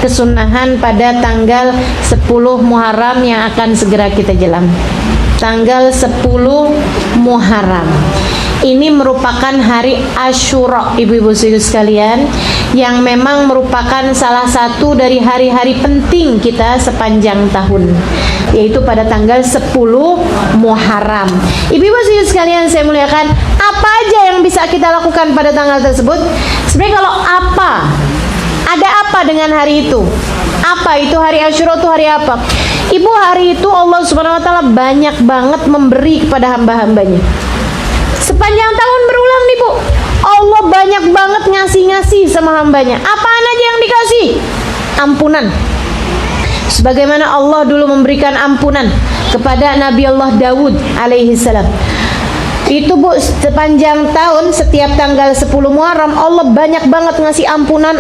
kesunahan pada tanggal 10 Muharram yang akan segera kita jalan. Tanggal 10 Muharram ini merupakan hari Asyura, ibu-ibu sekalian, yang memang merupakan salah satu dari hari-hari penting kita sepanjang tahun, yaitu pada tanggal 10 Muharram. Ibu-ibu sekalian saya muliakan, apa aja yang bisa kita lakukan pada tanggal tersebut? Sebenarnya kalau ada apa dengan hari itu? Apa itu hari Asyura itu hari apa? Ibu, hari itu Allah Subhanahu wa taala banyak banget memberi kepada hamba-hambanya. Sepanjang tahun berulang nih Bu, Allah banyak banget ngasih-ngasih sama hambanya. Apaan aja yang dikasih? Ampunan. Sebagaimana Allah dulu memberikan ampunan kepada Nabi Allah Daud alaihi salam. Itu Bu, sepanjang tahun setiap tanggal 10 Muharram Allah banyak banget ngasih ampunan.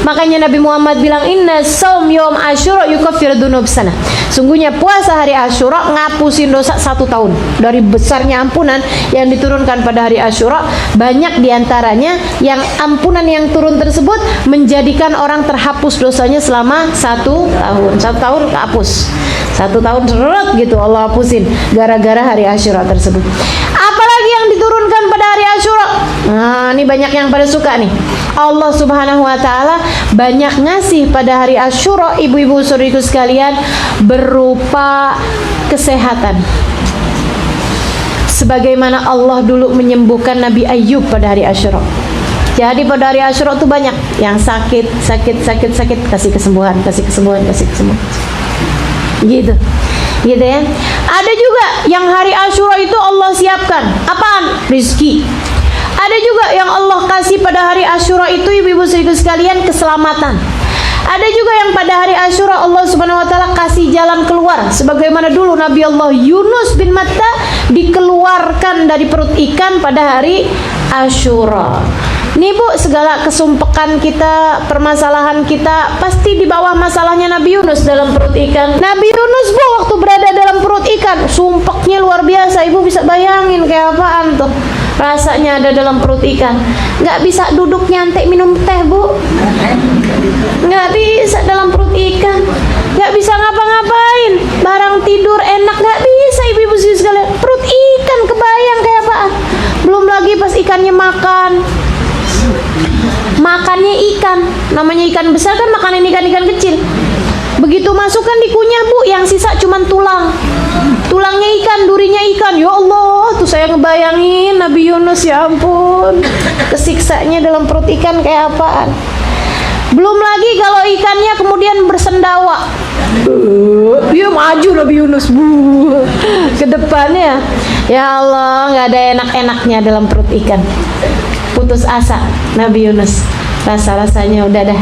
Makanya Nabi Muhammad bilang, inna saum yom Asyura yukaffiru dzunub sana. Sungguhnya puasa hari Asyura ngapusin dosa 1 tahun. Dari besarnya ampunan yang diturunkan pada hari Asyura, banyak diantaranya yang ampunan yang turun tersebut menjadikan orang terhapus dosanya selama 1 tahun. 1 tahun kehapus, 1 tahun seret gitu Allah hapusin gara-gara hari Asyura tersebut. Apalagi yang diturunkan pada hari Asyura? Nah, ini banyak yang pada suka nih. Allah Subhanahu wa taala banyak ngasih pada hari Asyura, ibu-ibu saudariku sekalian, berupa kesehatan. Sebagaimana Allah dulu menyembuhkan Nabi Ayub pada hari Asyura. Jadi pada hari Asyura itu banyak yang sakit, kasih kesembuhan. Gitu ya. Ada juga yang hari Asyura itu Allah siapkan apaan? Rizki. Ada juga yang Allah kasih pada hari Asyura itu, ibu-ibu sekalian, keselamatan. Ada juga yang pada hari Asyura Allah Subhanahu wa taala kasih jalan keluar, sebagaimana dulu Nabi Allah Yunus bin Matta dikeluarkan dari perut ikan pada hari Asyura. Nih Bu, segala kesumpekan kita, permasalahan kita pasti di bawah masalahnya Nabi Yunus dalam perut ikan. Nabi Yunus Bu, waktu berada dalam perut ikan, sumpeknya luar biasa. Ibu bisa bayangin kayak apaan tuh rasanya ada dalam perut ikan. Nggak bisa duduk nyantai minum teh Bu, nggak bisa dalam perut ikan, nggak bisa ngapa-ngapain, barang tidur enak nggak bisa, ibu-ibu sekalian. Perut ikan kebayang kayak apaan. Belum lagi pas ikannya makannya ikan, namanya ikan besar kan makanan ikan-ikan kecil. Begitu masukkan dikunyah Bu, yang sisa cuman tulangnya ikan, durinya ikan. Ya Allah, tuh saya ngebayangin Nabi Yunus, ya ampun, kesiksanya dalam perut ikan kayak apaan. Belum lagi kalau ikannya kemudian bersendawa, dia maju Nabi Yunus Bu ke depannya. Ya Allah, nggak ada enak-enaknya dalam perut ikan. Putus asa Nabi Yunus, rasa-rasanya udah dah.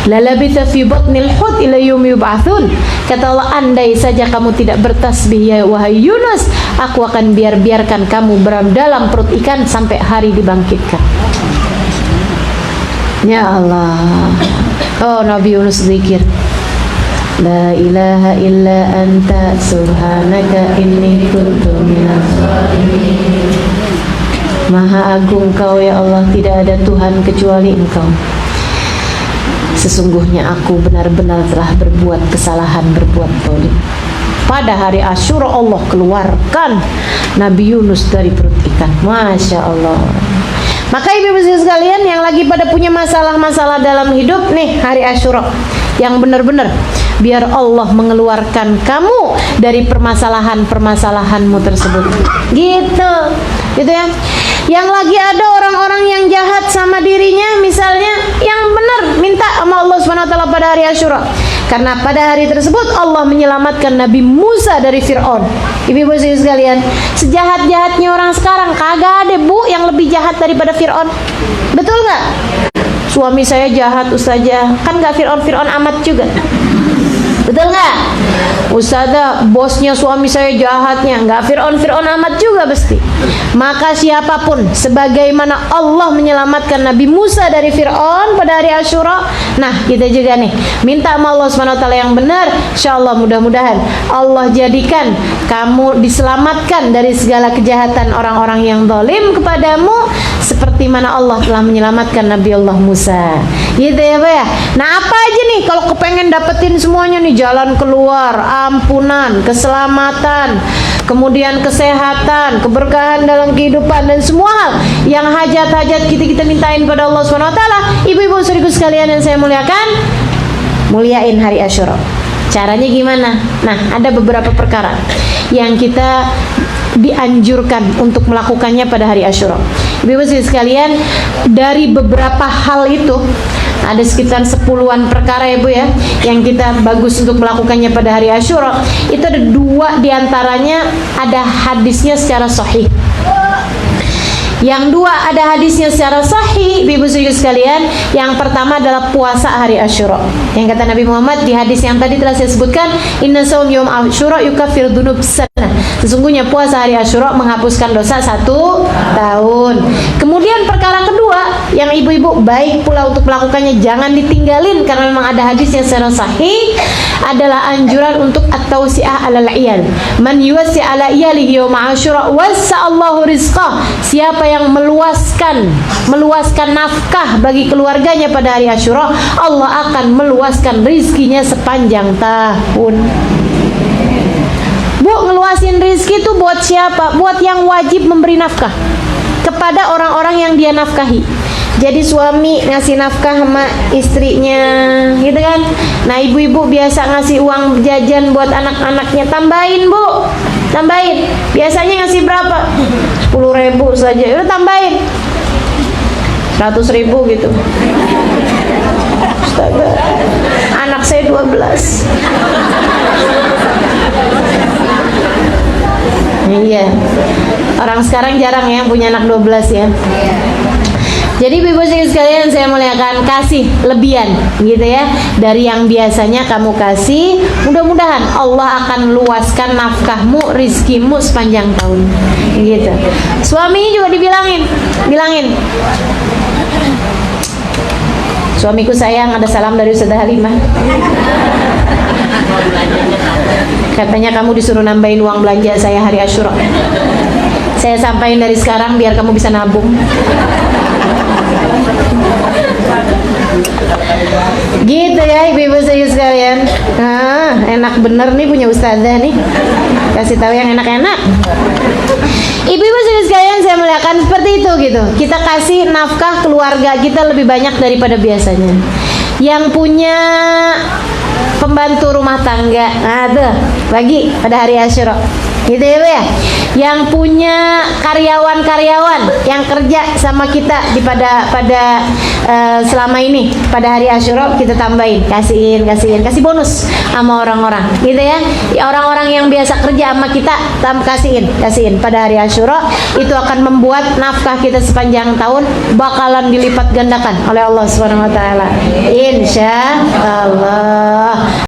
La labitha fi batnil hut ila yaumi yub'atsun. Kata Allah, andai saja kamu tidak bertasbih ya wahai Yunus, aku akan biarkan kamu berada dalam perut ikan sampai hari dibangkitkan. Ya Allah. Oh, Nabi Yunus zikir, la ilaha illa anta subhanaka inni kuntu minaz zalimin. Maha agung Kau ya Allah, tidak ada Tuhan kecuali Engkau. Sesungguhnya aku benar-benar telah berbuat kesalahan, berbuat zalim. Pada hari Asyura Allah keluarkan Nabi Yunus dari perut ikan. Masya Allah. Maka ibu-ibu sekalian yang lagi pada punya masalah-masalah dalam hidup nih, hari Asyura yang benar-benar biar Allah mengeluarkan kamu dari permasalahan-permasalahanmu tersebut. Gitu ya. Yang lagi ada orang-orang yang jahat sama dirinya, misalnya, yang benar minta sama Allah Subhanahu wa taala pada hari Asyura. Karena pada hari tersebut Allah menyelamatkan Nabi Musa dari Fir'aun. Ibu-ibu sekalian, sejahat-jahatnya orang sekarang kagak ada Bu yang lebih jahat daripada Fir'aun. Betul nggak? Suami saya jahat Ustazah, kan nggak Fir'aun amat juga. Betul nggak? Ustazah, bosnya suami saya jahatnya, nggak Fir'aun amat juga pasti. Maka siapapun, sebagaimana Allah menyelamatkan Nabi Musa dari Fir'aun pada hari Asyura, nah kita juga nih minta sama Allah SWT yang benar. Insyaallah mudah-mudahan Allah jadikan kamu diselamatkan dari segala kejahatan orang-orang yang zalim kepadamu, seperti mana Allah telah menyelamatkan Nabi Allah Musa. Gitu ya Pak ya. Nah apa aja nih kalau kepengen dapetin semuanya nih, jalan keluar, ampunan, keselamatan, kemudian kesehatan, keberkahan dalam kehidupan, dan semua hal yang hajat-hajat kita mintain pada Allah SWT. Ibu-ibu saudaraku sekalian yang saya muliakan, muliain hari Asyura. Caranya gimana? Nah, ada beberapa perkara yang kita dianjurkan untuk melakukannya pada hari Asyura. Ibu-ibu sekalian, dari beberapa hal itu ada sekitar 10-an perkara ya Bu ya, yang kita bagus untuk melakukannya pada hari Asyura. Itu ada 2 diantaranya ada hadisnya secara sahih. Yang 2 ada hadisnya secara sahih, ibu saudara sekalian. Yang pertama adalah puasa hari Asyura. Yang kata Nabi Muhammad di hadis yang tadi telah saya sebutkan, inna shaum yaum Asyura yukaffiru dzunub sanah. Sesungguhnya puasa hari Asyura menghapuskan dosa 1 tahun. Kemudian perkara kedua yang ibu-ibu baik pula untuk melakukannya, jangan ditinggalin karena memang ada hadisnya secara sahih, adalah anjuran untuk at-tausi'ah 'alal iyal. Man yuwassi' 'ala iyalihi yaum Asyura wassa'allahu rizqah. Siapa yang meluaskan nafkah bagi keluarganya pada hari Asyura, Allah akan meluaskan rizkinya sepanjang tahun. Bu, ngeluasin rizki itu buat siapa? Buat yang wajib memberi nafkah kepada orang-orang yang dia nafkahi. Jadi suami ngasih nafkah sama istrinya, gitu kan? Nah, ibu-ibu biasa ngasih uang jajan buat anak-anaknya, tambahin Bu, tambahin. Biasanya ngasih berapa? 10.000 saja, udah tambahin 100.000 gitu. Astaga, anak saya 12. Iya, orang sekarang jarang ya punya anak 12 ya. Jadi ibu-ibu sekalian saya muliakan, kasih lebihan gitu ya dari yang biasanya kamu kasih. Mudah-mudahan Allah akan luaskan nafkahmu, rizkimu sepanjang tahun gitu. Suaminya juga bilangin, suamiku sayang, ada salam dari Ustazah Halimah. Katanya kamu disuruh nambahin uang belanja saya hari Asyura. Saya sampaikan dari sekarang biar kamu bisa nabung. Gitu ya ibu-ibu sekalian. Enak bener nih punya ustazah nih, kasih tahu yang enak-enak. Ibu-ibu sekalian saya muliakan, seperti itu gitu. Kita kasih nafkah keluarga kita lebih banyak daripada biasanya. Yang punya pembantu rumah tangga, nah tuh bagi pada hari Asyura gitu ya Bu ya. Yang punya karyawan-karyawan yang kerja sama kita di pada selama ini pada hari Asyura, kita tambahin, kasih bonus sama orang-orang gitu ya. Orang-orang yang biasa kerja sama kita kasihin pada hari Asyura. Itu akan membuat nafkah kita sepanjang tahun bakalan dilipat gandakan oleh Allah Subhanahu wa taala. Insyaallah.